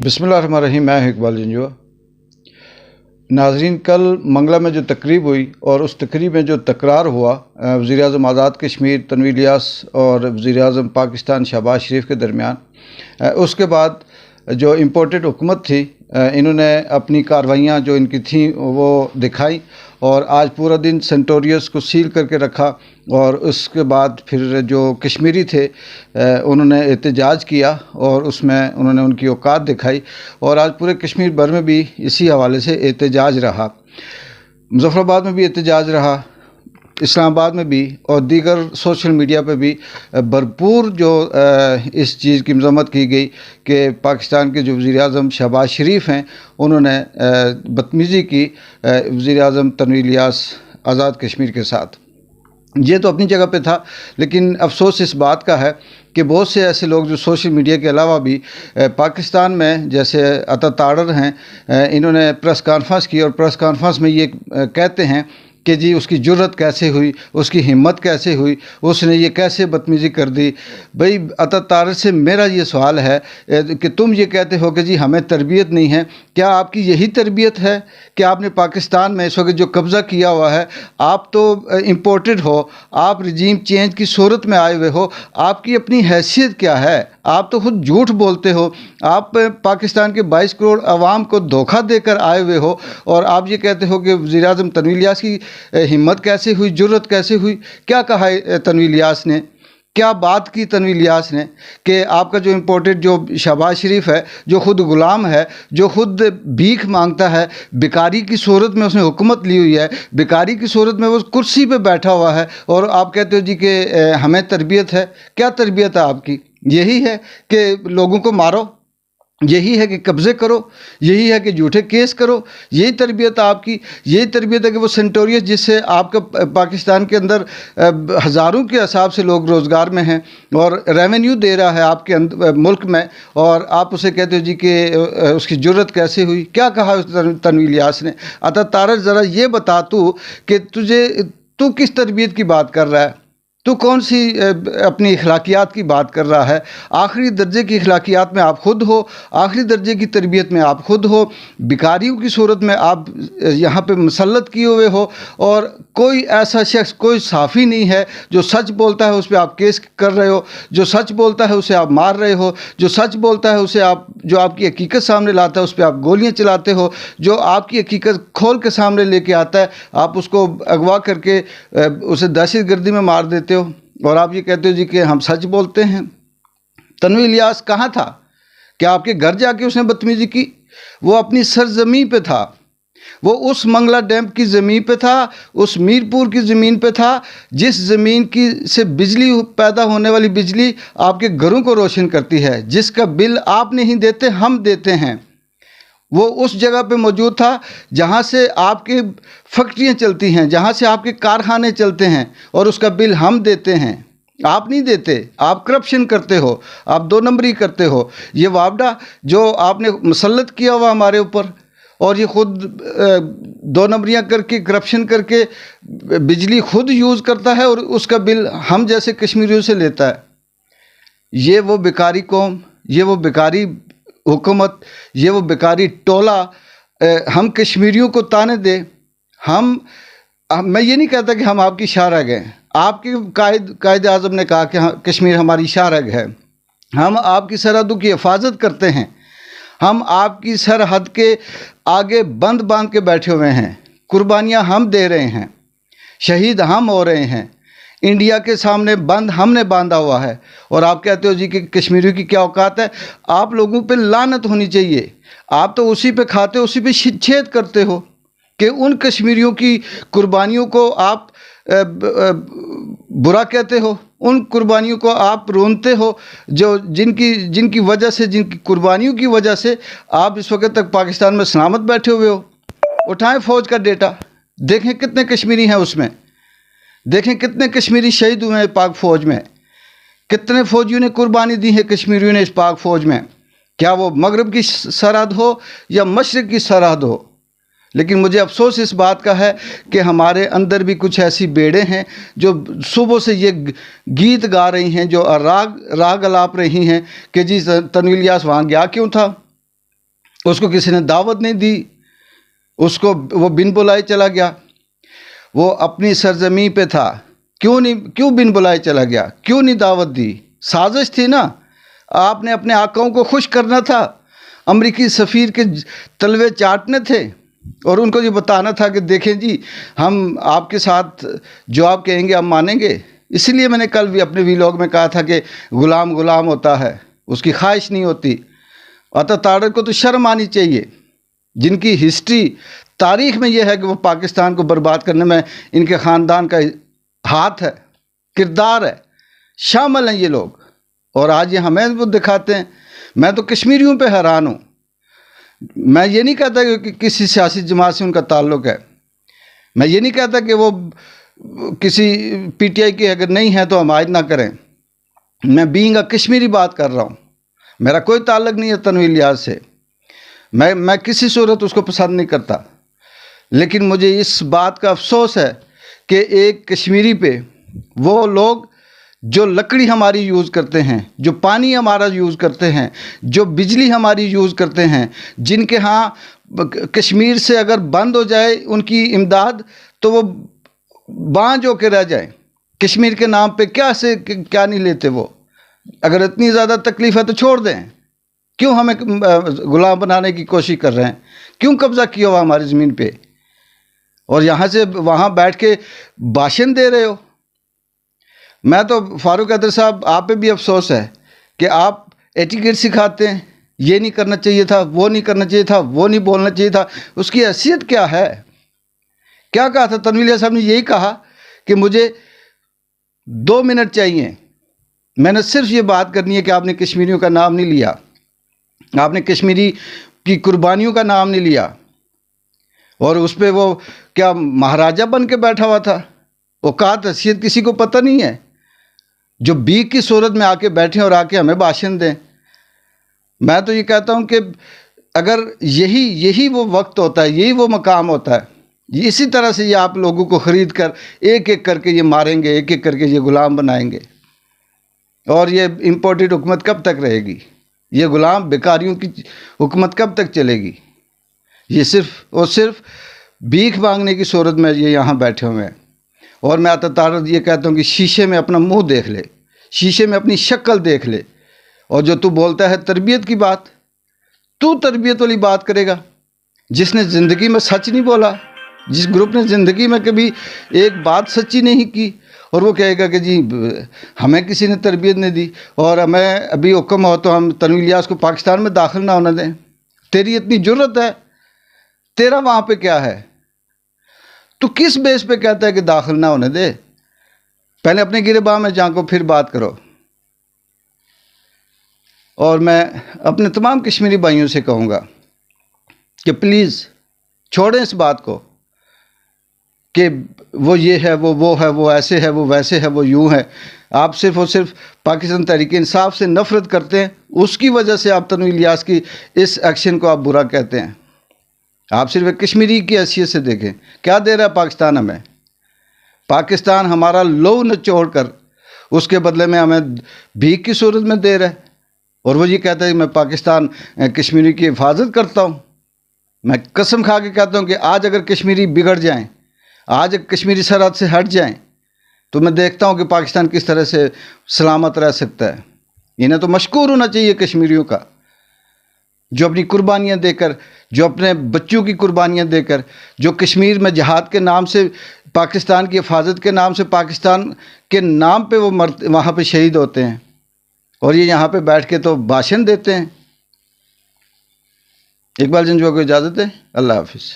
बिस्मिल्लाहिर्रहमानिर्रहीम। मैं इकबाल जंजुआ। नाजरीन, कल मंगला में जो तकरीब हुई और उस तकरीब में जो तकरार हुआ वज़ीर-ए-आज़म आज़ाद कश्मीर तनवीर इलियास और वज़ीर-ए-आज़म पाकिस्तान शहबाज शरीफ के दरमियान, उसके बाद जो इम्पोर्टेड हुकूमत थी इन्होंने अपनी कार्रवाइयाँ जो इनकी थी वो दिखाई और आज पूरा दिन सेंटोरियस को सील करके रखा और उसके बाद फिर जो कश्मीरी थे उन्होंने एहतजाज किया और उसमें उन्होंने उनकी औकात दिखाई और आज पूरे कश्मीर भर में भी इसी हवाले से एहतजाज रहा। मुज़फ़्फ़राबाद में भी एहतजाज रहा, इस्लामाबाद में भी और दीगर सोशल मीडिया पे भी भरपूर जो इस चीज़ की मज़म्मत की गई कि पाकिस्तान के जो वज़ीर-ए-आज़म शहबाज शरीफ हैं उन्होंने बदतमीज़ी की वज़ीर-ए-आज़म तनवीर इलियास आज़ाद कश्मीर के साथ। ये तो अपनी जगह पे था, लेकिन अफसोस इस बात का है कि बहुत से ऐसे लोग जो सोशल मीडिया के अलावा भी पाकिस्तान में, जैसे अता ताड़र हैं, इन्होंने प्रेस कॉन्फ्रेंस की और प्रेस कॉन्फ्रेंस में ये कहते हैं कि जी उसकी जुर्रत कैसे हुई, उसकी हिम्मत कैसे हुई, उसने ये कैसे बदतमीज़ी कर दी। भाई अता तारर से मेरा ये सवाल है कि तुम ये कहते हो कि जी हमें तरबियत नहीं है, क्या आपकी यही तरबियत है कि आपने पाकिस्तान में इस वक्त जो कब्ज़ा किया हुआ है, आप तो इम्पोर्टेड हो, आप रजीम चेंज की सूरत में आए हुए हो, आपकी अपनी हैसियत क्या है? आप तो खुद झूठ बोलते हो, आप पाकिस्तान के 22 करोड़ आवाम को धोखा देकर आए हुए हो और आप ये कहते हो कि वज़ीर-ए-आज़म तनवीर इलियास की हिम्मत कैसे हुई, जुर्रत कैसे हुई। क्या कहा है तनवीर इलियास ने, क्या बात की तनवीर इलियास ने कि आपका जो इम्पोर्टेड जो शहबाज शरीफ है, जो ख़ुद ग़ुलाम है, जो ख़ुद भीख मांगता है, भिखारी की सूरत में उसने हुकूमत ली हुई है, भिखारी की सूरत में वो कुर्सी पे बैठा हुआ है और आप कहते हो जी कि हमें तरबियत है। क्या तरबियत है आपकी? यही है कि लोगों को मारो, यही है कि कब्ज़े करो, यही है कि झूठे केस करो, यही तरबियत आपकी? यही तरबियत है कि वो सेंटोरियस जिससे आपका पाकिस्तान के अंदर हज़ारों के हिसाब से लोग रोज़गार में हैं और रेवेन्यू दे रहा है आपके मुल्क में, और आप उसे कहते हो जी कि उसकी जुर्रत कैसे हुई? क्या कहा उस तनवीर इलियास ने? अता तारर ज़रा ये बता तू कि तू किस तरबियत की बात कर रहा है? तो कौन सी अपनी अखलाकियात की बात कर रहा है? आखिरी दर्जे की अखलाकियात में आप खुद हो, आखिरी दर्जे की तरबियत में आप खुद हो, भिखारियों की सूरत में आप यहाँ पे मुसल्लत किए हुए हो और कोई ऐसा शख्स, कोई साफ़ी नहीं है जो सच बोलता है उस पर आप केस कर रहे हो, जो सच बोलता है उसे आप मार रहे हो, जो सच बोलता है उसे आप, जो आपकी हकीकत सामने लाता है उस पर आप गोलियाँ चलाते हो, जो आपकी हकीकत खोल के सामने लेके आता है आप उसको अगवा करके उसे दहशत गर्दी में मार देते हो और आप ये कहते हो जी कि हम सच बोलते हैं। तनवीर इलियास कहाँ था? क्या आपके घर जाके उसने बदतमीजी की? वो अपनी सरजमीन पे था, वो उस मंगला डैम की ज़मीन पे था, उस मीरपुर की ज़मीन पे था जिस ज़मीन की से बिजली पैदा होने वाली बिजली आपके घरों को रोशन करती है, जिसका बिल आप नहीं देते, हम देते हैं। वो उस जगह पे मौजूद था जहाँ से आपकी फैक्ट्रियाँ चलती हैं, जहाँ से आपके कारखाने चलते हैं और उसका बिल हम देते हैं, आप नहीं देते। आप करप्शन करते हो, आप दो नंबरी करते हो। ये वापडा जो आपने मुसल्लत किया हुआ हमारे ऊपर, और ये ख़ुद दो नंबरियाँ करके, करप्शन करके बिजली खुद यूज़ करता है और उसका बिल हम जैसे कश्मीरियों से लेता है। ये वो बेकारी कौम, ये वो बेकारी हुकूमत, ये वो बेकारी टोला हम कश्मीरियों को ताने दे। मैं ये नहीं कहता कि हम आपकी शाहरग हैं, आपके कायद आज़म ने कहा कि कश्मीर हमारी शाहरग है, हम आपकी सरहदों की हिफाजत करते हैं, हम आपकी सरहद के आगे बंद बांध के बैठे हुए हैं, कुर्बानियाँ हम दे रहे हैं, शहीद हम हो रहे हैं, इंडिया के सामने बंद हमने बांधा हुआ है और आप कहते हो जी कि कश्मीरियों की क्या औकात है? आप लोगों पे लानत होनी चाहिए। आप तो उसी पे खाते हो, उसी पे छेद करते हो कि उन कश्मीरियों की कुर्बानियों को आप बुरा कहते हो, उन कुर्बानियों को आप रोनते हो जो जिनकी वजह से, जिनकी कुर्बानियों की वजह से आप इस वक्त तक पाकिस्तान में सलामत बैठे हुए हो। उठाएं फ़ौज का डेटा, देखें कितने कश्मीरी हैं उसमें, देखें कितने कश्मीरी शहीद हुए हैं पाक फ़ौज में, कितने फ़ौजियों ने कुर्बानी दी है कश्मीरियों ने इस पाक फ़ौज में। क्या वो मगरब की सरहद हो या मशरक़ की सरहद हो। लेकिन मुझे अफसोस इस बात का है कि हमारे अंदर भी कुछ ऐसी बेड़े हैं जो सुबह से ये गीत गा रही हैं, जो राग अलाप रही हैं कि जी तनवीर इलियास वहाँ गया क्यों था, اس کو کسی نے دعوت نہیں دی، اس کو وہ بن بلائے چلا گیا، وہ اپنی سرزمین پہ تھا، کیوں بن بلائے چلا گیا، کیوں نہیں دعوت دی؟ سازش تھی نا، آپ نے اپنے آقاؤں کو خوش کرنا تھا، امریکی سفیر کے تلوے چاٹنے تھے، اور ان کو یہ بتانا تھا کہ دیکھیں جی ہم آپ کے ساتھ جو آپ کہیں گے ہم مانیں گے۔ اسی لیے میں نے کل بھی اپنے ویلاگ میں کہا تھا کہ غلام غلام ہوتا ہے، اس کی خواہش نہیں ہوتی۔ عطا تارڑ کو تو شرم آنی چاہیے، جن کی ہسٹری تاریخ میں یہ ہے کہ وہ پاکستان کو برباد کرنے میں ان کے خاندان کا ہاتھ ہے، کردار ہے، شامل ہیں یہ لوگ، اور آج یہ ہمیں وہ دکھاتے ہیں۔ میں تو کشمیریوں پہ حیران ہوں۔ میں یہ نہیں کہتا کہ کسی سیاسی جماعت سے ان کا تعلق ہے، میں یہ نہیں کہتا کہ وہ کسی پی ٹی آئی کے اگر نہیں ہے تو حمایت نہ کریں، میں بینگ اے کشمیری بات کر رہا ہوں، میرا کوئی تعلق نہیں ہے تنویر الیاس سے، میں کسی صورت اس کو پسند نہیں کرتا، لیکن مجھے اس بات کا افسوس ہے کہ ایک کشمیری پہ وہ لوگ جو لکڑی ہماری یوز کرتے ہیں، جو پانی ہمارا یوز کرتے ہیں، جو بجلی ہماری یوز کرتے ہیں، جن کے ہاں کشمیر سے اگر بند ہو جائے ان کی امداد تو وہ بانجھ ہو کے رہ جائیں، کشمیر کے نام پہ کیا نہیں لیتے وہ؟ اگر اتنی زیادہ تکلیف ہے تو چھوڑ دیں، کیوں ہمیں غلام بنانے کی کوشش کر رہے ہیں؟ کیوں قبضہ کیا ہوا ہماری زمین پہ، اور یہاں سے وہاں بیٹھ کے بھاشن دے رہے ہو؟ میں تو فاروق حیدر صاحب آپ پہ بھی افسوس ہے کہ آپ ایٹیکیٹ سکھاتے ہیں، یہ نہیں کرنا چاہیے تھا، وہ نہیں کرنا چاہیے تھا، وہ نہیں بولنا چاہیے تھا۔ اس کی حیثیت کیا ہے؟ کیا کہا تھا تنویر الیاس صاحب نے؟ یہی کہا کہ مجھے 2 منٹ چاہیے، میں نے صرف یہ بات کرنی ہے کہ آپ نے کشمیریوں کا نام نہیں لیا، آپ نے کشمیری کی قربانیوں کا نام نہیں لیا، اور اس پہ وہ کیا مہاراجہ بن کے بیٹھا ہوا تھا؟ اوقات حیثیت کسی کو پتہ نہیں ہے، جو بیگ کی صورت میں آ کے بیٹھیں اور آ کے ہمیں بھاشن دیں۔ میں تو یہ کہتا ہوں کہ اگر یہی وہ وقت ہوتا ہے، یہی وہ مقام ہوتا ہے، اسی طرح سے یہ آپ لوگوں کو خرید کر ایک ایک کر کے یہ ماریں گے، ایک ایک کر کے یہ غلام بنائیں گے، اور یہ امپورٹڈ حکومت کب تک رہے گی؟ یہ غلام بیکاریوں کی حکومت کب تک چلے گی؟ یہ صرف اور صرف بھیک مانگنے کی صورت میں یہ یہاں بیٹھے ہوئے ہیں۔ اور میں عطا تارڑ یہ کہتا ہوں کہ شیشے میں اپنا منہ دیکھ لے، شیشے میں اپنی شکل دیکھ لے، اور جو تو بولتا ہے تربیت کی بات، تو تربیت والی بات کرے گا؟ جس نے زندگی میں سچ نہیں بولا، جس گروپ نے زندگی میں کبھی ایک بات سچی نہیں کی، اور وہ کہے گا کہ جی ہمیں کسی نے تربیت نہیں دی، اور ہمیں ابھی حکم ہو تو ہم تنویر الیاس کو پاکستان میں داخل نہ ہونے دیں۔ تیری اتنی جرت ہے؟ تیرا وہاں پہ کیا ہے؟ تو کس بیس پہ کہتا ہے کہ داخل نہ ہونے دے؟ پہلے اپنے گریباں میں جھانکو، پھر بات کرو۔ اور میں اپنے تمام کشمیری بھائیوں سے کہوں گا کہ پلیز چھوڑیں اس بات کو کہ وہ یہ ہے، وہ ہے، وہ ایسے ہے، وہ ویسے ہے، وہ یوں ہے۔ آپ صرف اور صرف پاکستان تحریک انصاف سے نفرت کرتے ہیں، اس کی وجہ سے آپ تنویر الیاس کی اس ایکشن کو آپ برا کہتے ہیں۔ آپ صرف ایک کشمیری کی حیثیت سے دیکھیں، کیا دے رہا ہے پاکستان ہمیں؟ پاکستان ہمارا لو نچوڑ کر اس کے بدلے میں ہمیں بھیک کی صورت میں دے رہا ہے، اور وہ یہ کہتا ہے کہ میں پاکستان کشمیری کی حفاظت کرتا ہوں۔ میں قسم کھا کے کہتا ہوں کہ آج اگر کشمیری بگڑ جائیں، آج کشمیری سرحد سے ہٹ جائیں، تو میں دیکھتا ہوں کہ پاکستان کس طرح سے سلامت رہ سکتا ہے۔ انہیں تو مشکور ہونا چاہیے کشمیریوں کا، جو اپنی قربانیاں دے کر، جو اپنے بچوں کی قربانیاں دے کر، جو کشمیر میں جہاد کے نام سے، پاکستان کی حفاظت کے نام سے، پاکستان کے نام پہ وہ وہاں پہ شہید ہوتے ہیں، اور یہ یہاں پہ بیٹھ کے تو بھاشن دیتے ہیں۔ اقبال جنجوع کو اجازت ہے، اللہ حافظ۔